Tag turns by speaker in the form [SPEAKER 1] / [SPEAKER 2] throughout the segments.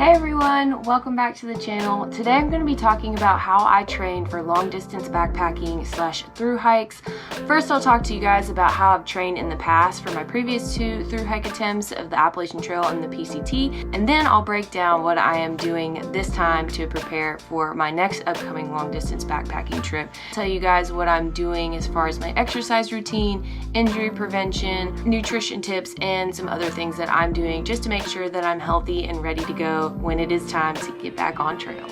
[SPEAKER 1] Hey everyone, welcome back to the channel. Today I'm going to be talking about how I train for long distance backpacking / thru hikes. First I'll talk to you guys about how I've trained in the past for my previous 2 thru hike attempts of the Appalachian Trail and the PCT, and then I'll break down what I am doing this time to prepare for my next upcoming long distance backpacking trip. I'll tell you guys what I'm doing as far as my exercise routine, injury prevention, nutrition tips, and some other things that I'm doing just to make sure that I'm healthy and ready to go when it is time to get back on trail.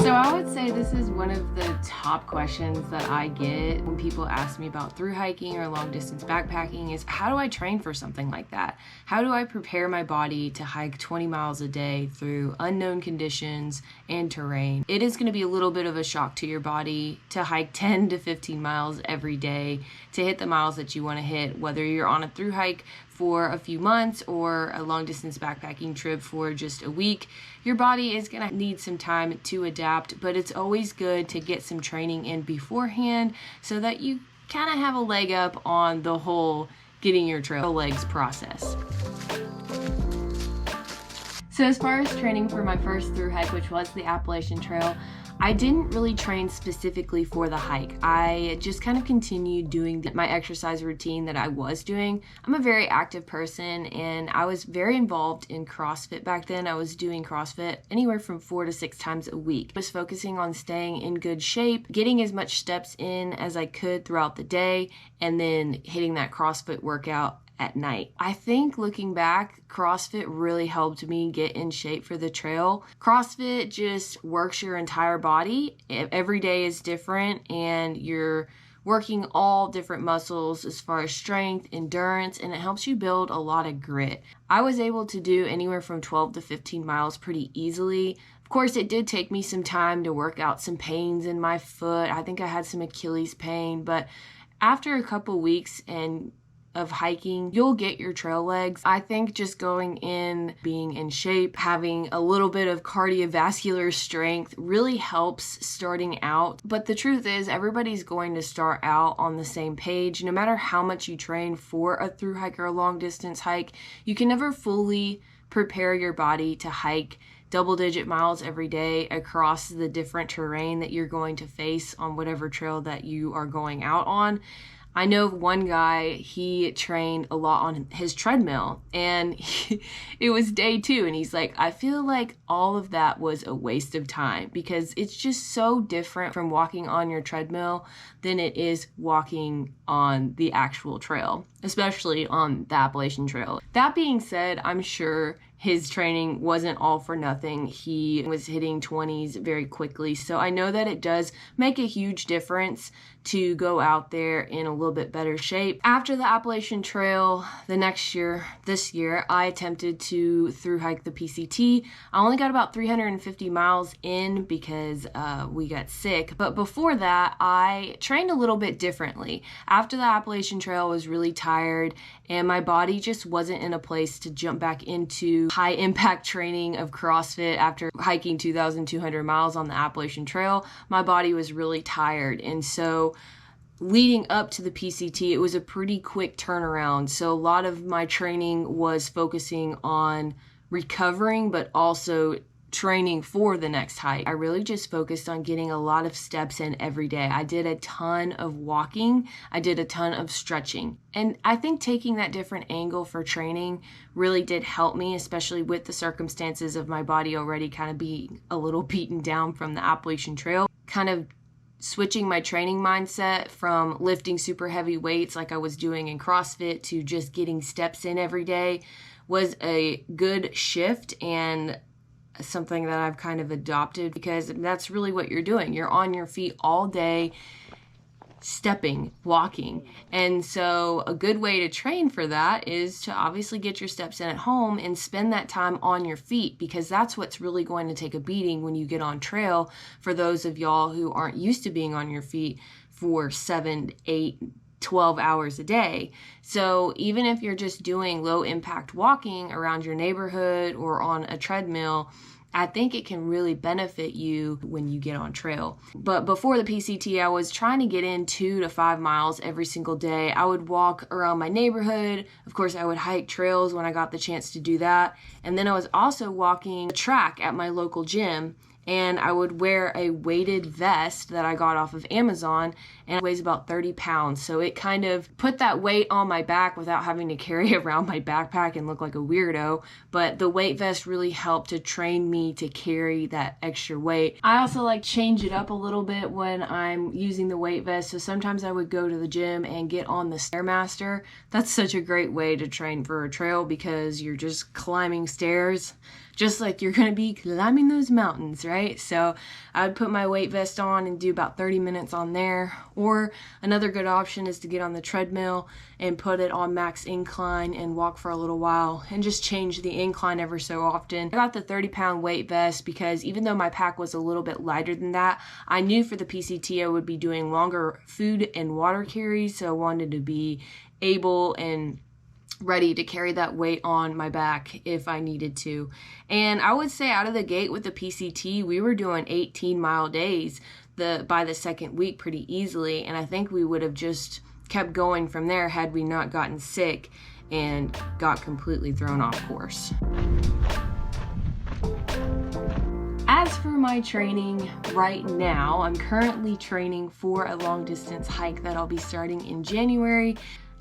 [SPEAKER 1] So I would say this is one of the top questions that I get when people ask me about thru hiking or long distance backpacking is, how do I train for something like that? How do I prepare my body to hike 20 miles a day through unknown conditions and terrain? It is going to be a little bit of a shock to your body to hike 10 to 15 miles every day to hit the miles that you want to hit, whether you're on a thru hike for a few months or a long distance backpacking trip for just a week. Your body is going to need some time to adapt, but it's always good to get some training in beforehand so that you kind of have a leg up on the whole getting your trail legs process. So as far as training for my first thru hike, which was the Appalachian Trail, I didn't really train specifically for the hike. I just kind of continued doing my exercise routine that I was doing. I'm a very active person and I was very involved in CrossFit back then. I was doing CrossFit anywhere from 4 to 6 times a week. I was focusing on staying in good shape, getting as much steps in as I could throughout the day, and then hitting that CrossFit workout at night. I think looking back, CrossFit really helped me get in shape for the trail. CrossFit just works your entire body. Every day is different and you're working all different muscles as far as strength, endurance, and it helps you build a lot of grit. I was able to do anywhere from 12 to 15 miles pretty easily. Of course, it did take me some time to work out some pains in my foot. I think I had some Achilles pain, but after a couple weeks of hiking, you'll get your trail legs. I think just going in, being in shape, having a little bit of cardiovascular strength really helps starting out. But the truth is, everybody's going to start out on the same page. No matter how much you train for a thru hike or a long distance hike, you can never fully prepare your body to hike double-digit miles every day across the different terrain that you're going to face on whatever trail that you are going out on. I know one guy, he trained a lot on his treadmill and it was day 2 and he's like, I feel like all of that was a waste of time because it's just so different from walking on your treadmill than it is walking on the actual trail, especially on the Appalachian Trail. That being said, I'm sure his training wasn't all for nothing. He was hitting 20s very quickly. So I know that it does make a huge difference to go out there in a little bit better shape. After the Appalachian Trail, this year, I attempted to thru hike the PCT. I only got about 350 miles in because we got sick. But before that, I trained a little bit differently. After the Appalachian Trail, I was really tired and my body just wasn't in a place to jump back into high impact training of CrossFit after hiking 2,200 miles on the Appalachian Trail. My body was really tired. And so leading up to the PCT, it was a pretty quick turnaround. So a lot of my training was focusing on recovering, but also training for the next hike. I really just focused on getting a lot of steps in every day. I did a ton of walking. I did a ton of stretching. And I think taking that different angle for training really did help me, especially with the circumstances of my body already kind of being a little beaten down from the Appalachian Trail. Kind of switching my training mindset from lifting super heavy weights like I was doing in CrossFit to just getting steps in every day was a good shift and something that I've kind of adopted because that's really what you're doing. You're on your feet all day, stepping, walking. And so a good way to train for that is to obviously get your steps in at home and spend that time on your feet because that's what's really going to take a beating when you get on trail for those of y'all who aren't used to being on your feet for 7, 8, 12 hours a day. So even if you're just doing low impact walking around your neighborhood or on a treadmill, I think it can really benefit you when you get on trail. But before the PCT, I was trying to get in 2 to 5 miles every single day. I would walk around my neighborhood. Of course, I would hike trails when I got the chance to do that. And then I was also walking the track at my local gym, and I would wear a weighted vest that I got off of Amazon, and it weighs about 30 pounds. So it kind of put that weight on my back without having to carry around my backpack and look like a weirdo. But the weight vest really helped to train me to carry that extra weight. I also like change it up a little bit when I'm using the weight vest. So sometimes I would go to the gym and get on the Stairmaster. That's such a great way to train for a trail because you're just climbing stairs, just like you're gonna be climbing those mountains, right? So I would put my weight vest on and do about 30 minutes on there. Or another good option is to get on the treadmill and put it on max incline and walk for a little while and just change the incline ever so often. I got the 30-pound weight vest because even though my pack was a little bit lighter than that, I knew for the PCT I would be doing longer food and water carries, so I wanted to be able and ready to carry that weight on my back if I needed to. And I would say out of the gate with the PCT, we were doing 18-mile days by the second week pretty easily, and I think we would have just kept going from there had we not gotten sick and got completely thrown off course. As for my training right now, I'm currently training for a long distance hike that I'll be starting in January.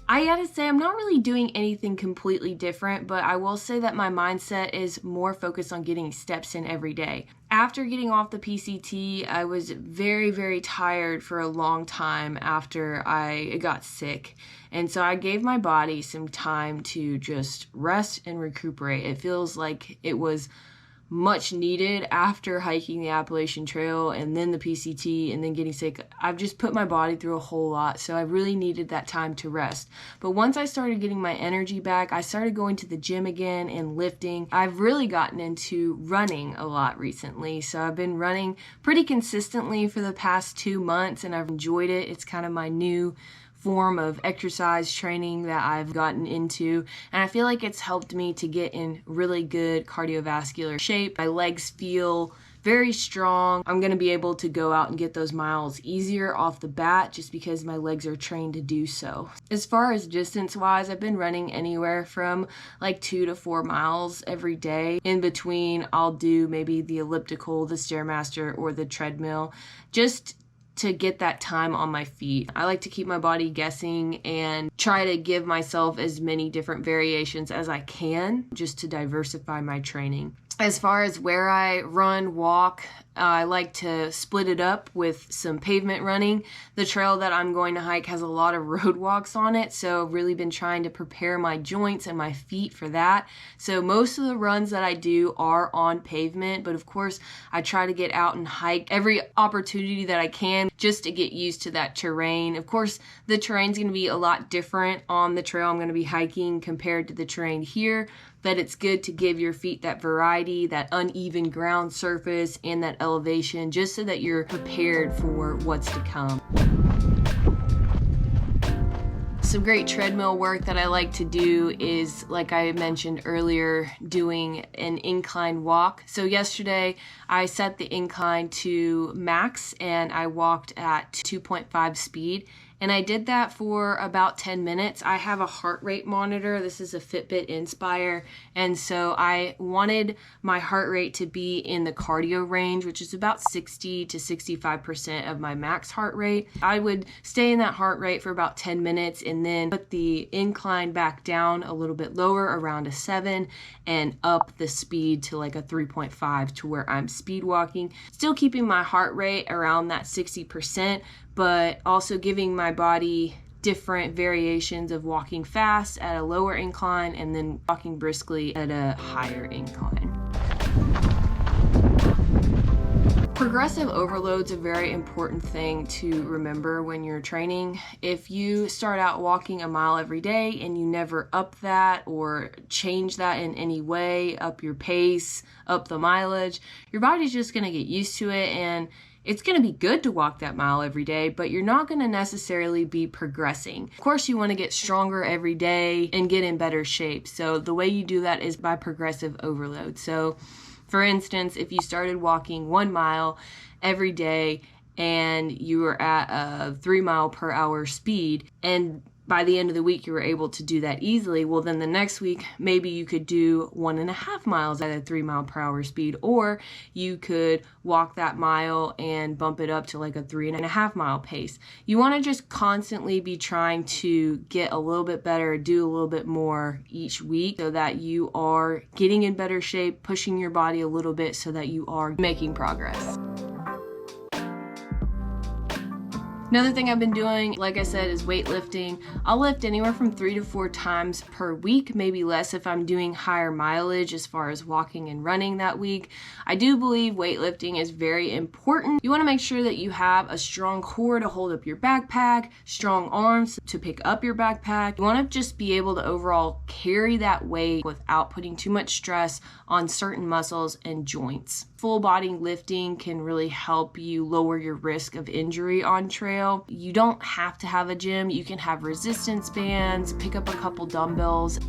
[SPEAKER 1] I gotta say, I'm not really doing anything completely different, but I will say that my mindset is more focused on getting steps in every day. After getting off the PCT, I was very, very tired for a long time after I got sick. And so I gave my body some time to just rest and recuperate. It feels like it was much needed after hiking the Appalachian Trail and then the PCT and then getting sick. I've just put my body through a whole lot, so I really needed that time to rest. But once I started getting my energy back, I started going to the gym again and lifting. I've really gotten into running a lot recently, so I've been running pretty consistently for the past 2 months and I've enjoyed it. It's kind of my new form of exercise training that I've gotten into, and I feel like it's helped me to get in really good cardiovascular shape. My legs feel very strong. I'm gonna be able to go out and get those miles easier off the bat just because my legs are trained to do so. As far as distance wise, I've been running anywhere from like 2 to 4 miles every day. In between, I'll do maybe the elliptical, the Stairmaster, or the treadmill, just to get that time on my feet. I like to keep my body guessing and try to give myself as many different variations as I can just to diversify my training. As far as where I run, walk, I like to split it up with some pavement running. The trail that I'm going to hike has a lot of road walks on it, so I've really been trying to prepare my joints and my feet for that. So most of the runs that I do are on pavement, but of course I try to get out and hike every opportunity that I can just to get used to that terrain. Of course, the terrain's going to be a lot different on the trail I'm going to be hiking compared to the terrain here, but it's good to give your feet that variety, that uneven ground surface, and that elevation, just so that you're prepared for what's to come. Some great treadmill work that I like to do is, like I mentioned earlier, doing an incline walk. So yesterday I set the incline to max and I walked at 2.5 speed. And I did that for about 10 minutes. I have a heart rate monitor. This is a Fitbit Inspire. And so I wanted my heart rate to be in the cardio range, which is about 60 to 65% of my max heart rate. I would stay in that heart rate for about 10 minutes and then put the incline back down a little bit lower, around a 7, and up the speed to like a 3.5 to where I'm speed walking. Still keeping my heart rate around that 60%, but also giving my body different variations of walking fast at a lower incline and then walking briskly at a higher incline. Progressive overload's a very important thing to remember when you're training. If you start out walking a mile every day and you never up that or change that in any way, up your pace, up the mileage, your body's just gonna get used to it, and it's going to be good to walk that mile every day, but you're not going to necessarily be progressing. Of course, you want to get stronger every day and get in better shape. So the way you do that is by progressive overload. So For instance, if you started walking 1 mile every day and you were at a 3 mile per hour speed, and by the end of the week you were able to do that easily, well then the next week maybe you could do 1.5 miles at a 3 mile per hour speed, or you could walk that mile and bump it up to like a 3.5 mile pace. You want to just constantly be trying to get a little bit better, do a little bit more each week, so that you are getting in better shape, pushing your body a little bit so that you are making progress. Another thing I've been doing, like I said, is weightlifting. I'll lift anywhere from 3 to 4 times per week, maybe less if I'm doing higher mileage as far as walking and running that week. I do believe weightlifting is very important. You want to make sure that you have a strong core to hold up your backpack, strong arms to pick up your backpack. You want to just be able to overall carry that weight without putting too much stress on certain muscles and joints. Full body lifting can really help you lower your risk of injury on trail. You don't have to have a gym. You can have resistance bands, pick up a couple dumbbells.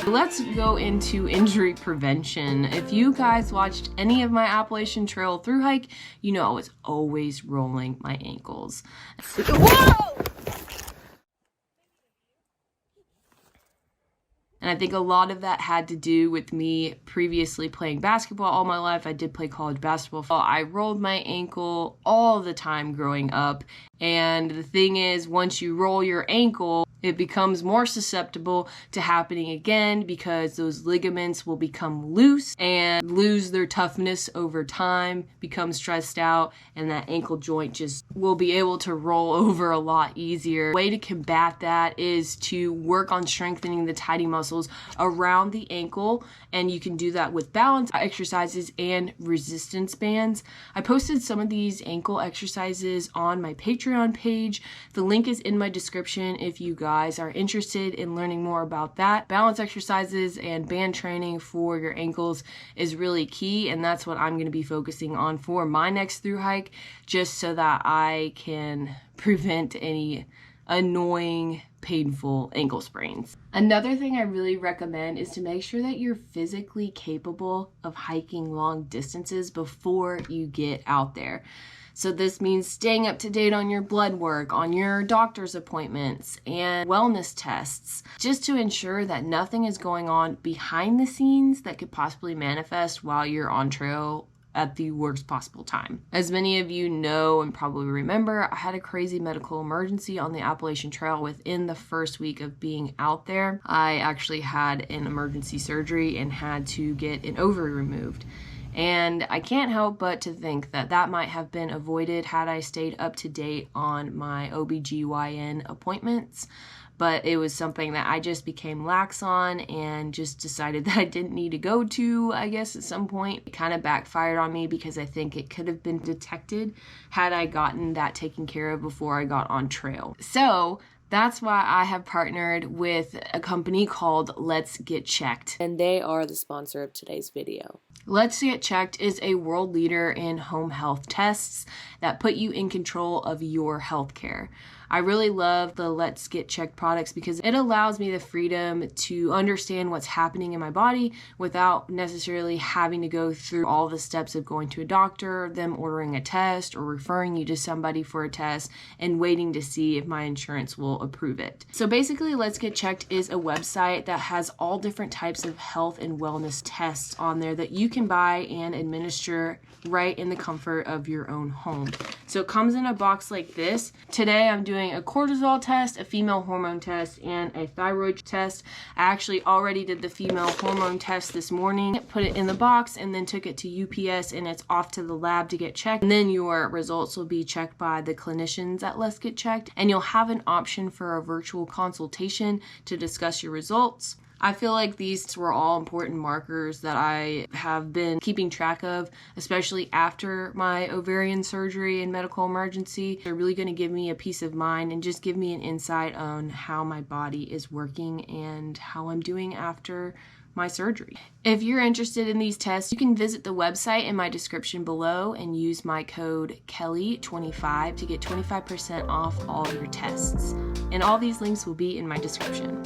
[SPEAKER 1] Let's go into injury prevention. If you guys watched any of my Appalachian Trail thru hike, you know I was always rolling my ankles. Whoa! And I think a lot of that had to do with me previously playing basketball all my life. I did play college basketball. I rolled my ankle all the time growing up. And the thing is, once you roll your ankle, it becomes more susceptible to happening again because those ligaments will become loose and lose their toughness over time, become stressed out, and that ankle joint just will be able to roll over a lot easier. The way to combat that is to work on strengthening the tidy muscles around the ankle, and you can do that with balance exercises and resistance bands. I posted some of these ankle exercises on my Patreon page. The link is in my description if you guys are interested in learning more about that. Balance exercises and band training for your ankles is really key, and that's what I'm going to be focusing on for my next thru hike, just so that I can prevent any annoying, painful ankle sprains. Another thing I really recommend is to make sure that you're physically capable of hiking long distances before you get out there. So this means staying up to date on your blood work, on your doctor's appointments, and wellness tests, just to ensure that nothing is going on behind the scenes that could possibly manifest while you're on trail at the worst possible time. As many of you know and probably remember, I had a crazy medical emergency on the Appalachian Trail within the first week of being out there. I actually had an emergency surgery and had to get an ovary removed. And I can't help but to think that that might have been avoided had I stayed up to date on my OBGYN appointments. But it was something that I just became lax on and just decided that I didn't need to go to, I guess, at some point. It kind of backfired on me because I think it could have been detected had I gotten that taken care of before I got on trail. So that's why I have partnered with a company called LetsGetChecked, and they are the sponsor of today's video. LetsGetChecked is a world leader in home health tests that put you in control of your healthcare. I really love the LetsGetChecked products because it allows me the freedom to understand what's happening in my body without necessarily having to go through all the steps of going to a doctor, them ordering a test, or referring you to somebody for a test and waiting to see if my insurance will approve it. So basically, LetsGetChecked is a website that has all different types of health and wellness tests on there that you can buy and administer right in the comfort of your own home. So it comes in a box like this. Today I'm doing a cortisol test, a female hormone test, and a thyroid test. I actually already did the female hormone test this morning, put it in the box, and then took it to UPS, and it's off to the lab to get checked. And then your results will be checked by the clinicians at Let's Get Checked, and you'll have an option for a virtual consultation to discuss your results. I feel like these were all important markers that I have been keeping track of, especially after my ovarian surgery and medical emergency. They're really going to give me a peace of mind and just give me an insight on how my body is working and how I'm doing after my surgery. If you're interested in these tests, you can visit the website in my description below and use my code Kelly25 to get 25% off all your tests. And all these links will be in my description.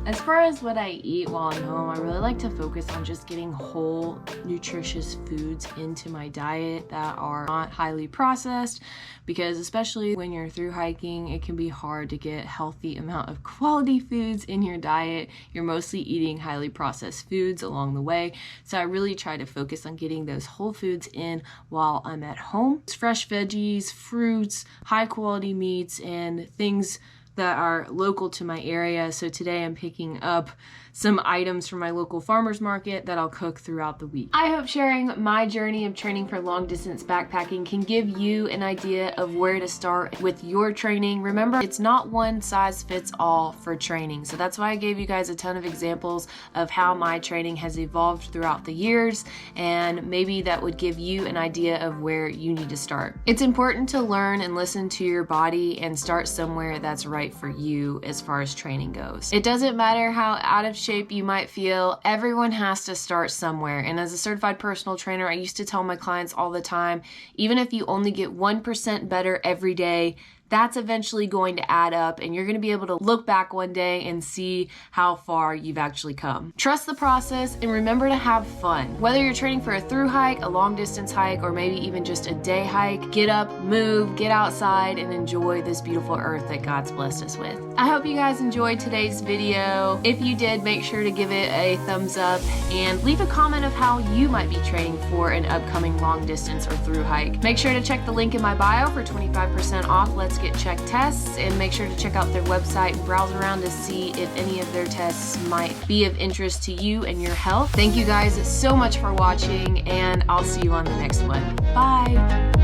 [SPEAKER 1] As far as what I eat while I'm home, I really like to focus on just getting whole, nutritious foods into my diet that are not highly processed, because especially when you're through hiking, it can be hard to get healthy amount of quality foods in your diet. You're mostly eating highly processed foods along the way, so I really try to focus on getting those whole foods in while I'm at home. Fresh veggies, fruits, high quality meats, and things that are local to my area. So today I'm picking up some items from my local farmer's market that I'll cook throughout the week. I hope sharing my journey of training for long distance backpacking can give you an idea of where to start with your training. Remember, it's not one size fits all for training. So that's why I gave you guys a ton of examples of how my training has evolved throughout the years, and maybe that would give you an idea of where you need to start. It's important to learn and listen to your body and start somewhere that's right for you as far as training goes. It doesn't matter how out of shape you might feel, everyone has to start somewhere. And as a certified personal trainer, I used to tell my clients all the time, even if you only get 1% better every day, that's eventually going to add up, and you're going to be able to look back one day and see how far you've actually come. Trust the process and remember to have fun. Whether you're training for a thru hike, a long distance hike, or maybe even just a day hike, get up, move, get outside, and enjoy this beautiful earth that God's blessed us with. I hope you guys enjoyed today's video. If you did, make sure to give it a thumbs up and leave a comment of how you might be training for an upcoming long distance or thru hike. Make sure to check the link in my bio for 25% off Let's Get Checked tests, and make sure to check out their website and browse around to see if any of their tests might be of interest to you and your health. Thank you guys so much for watching, and I'll see you on the next one. Bye!